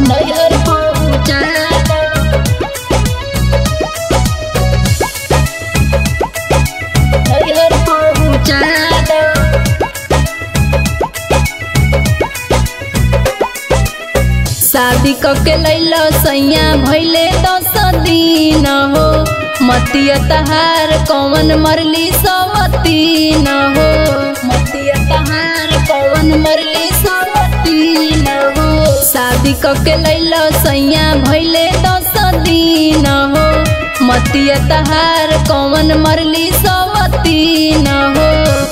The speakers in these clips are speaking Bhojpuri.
नैहर पहुँचा दो। नैहर पहुँचा दो। शादी कके लैलो सैया भैले 10 दिन हो। मतिया तहार कौन मरली सवती न हो। मतिया तहार कौन मरली सवती न हो। शादी कके लैलो सैया भैले 10 दिन हो। मतिया तहार कौन मरली सवती न हो।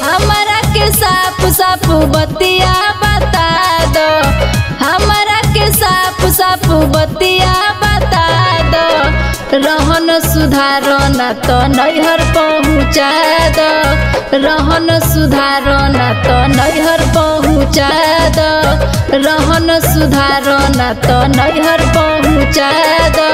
हमारा के साफ साफ बतिया बता दो। हमारा के साफ साफ बतिया बता दो। रहन सुधार ना तो नैहर पहुँचा दो। रहन सुधार ना तो नैहर पहुँचा दो। रहन सुधार ना तो नैहर पहुँचा दो।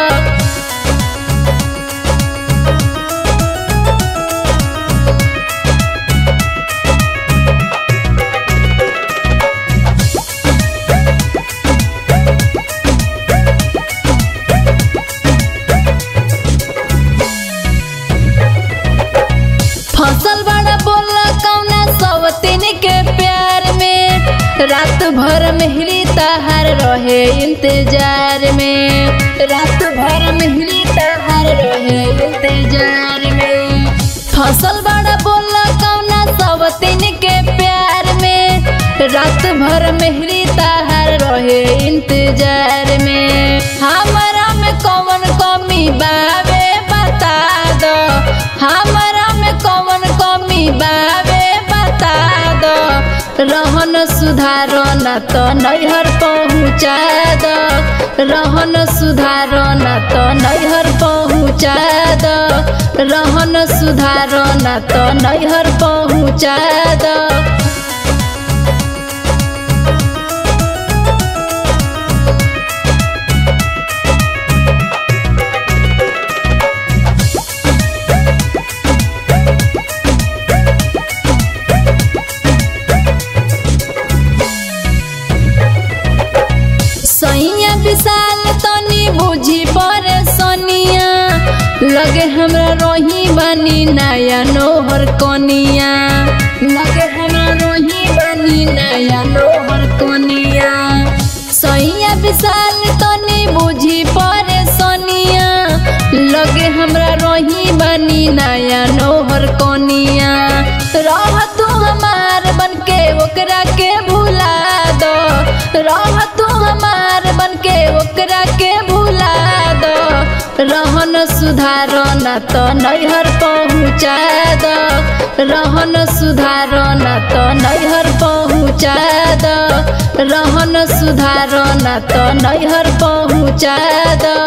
फसल बड़ा बोला कौना सवतीन के प्यार में। रात भर मेहरी तहार रहे इंतजार में। रात भर मेहरी तहार रहे इंतजार में। फसल बड़ा बोला कौना सवतीन के प्यार में। रात भर मेहरी तहार रहे इंतजार में। हमारा में कौन कमी बावे बता दो। हमारा में कौन कमी बावे बता दो। रहन सुधार ना तो नैहर पहुँचा दो। रहन सुधार ना तो नैहर पहुँचा दो। रहन सुधार ना तो नैहर पहुँचा दो। सैया विशाल तनी बुझी परेशानिया। लगे हमरा रोही बनी नया नोहर कनिया। लगे हमरा रोही बनी नया नोहर कनिया। सैया विशाल तनी बुझी परेशानिया। लगे हमरा रोही बनी नया नोहर कनिया। रह तू हमार बनके ओकरा के भुला दो। रह तू हमार बनके ओकरा के भुला दो। रहन सुधार ना तो नैहर पहुँचा दो। रहन सुधार ना तो नैहर पहुँचा दो। रहन सुधार ना तो नैहर पहुँचा दो।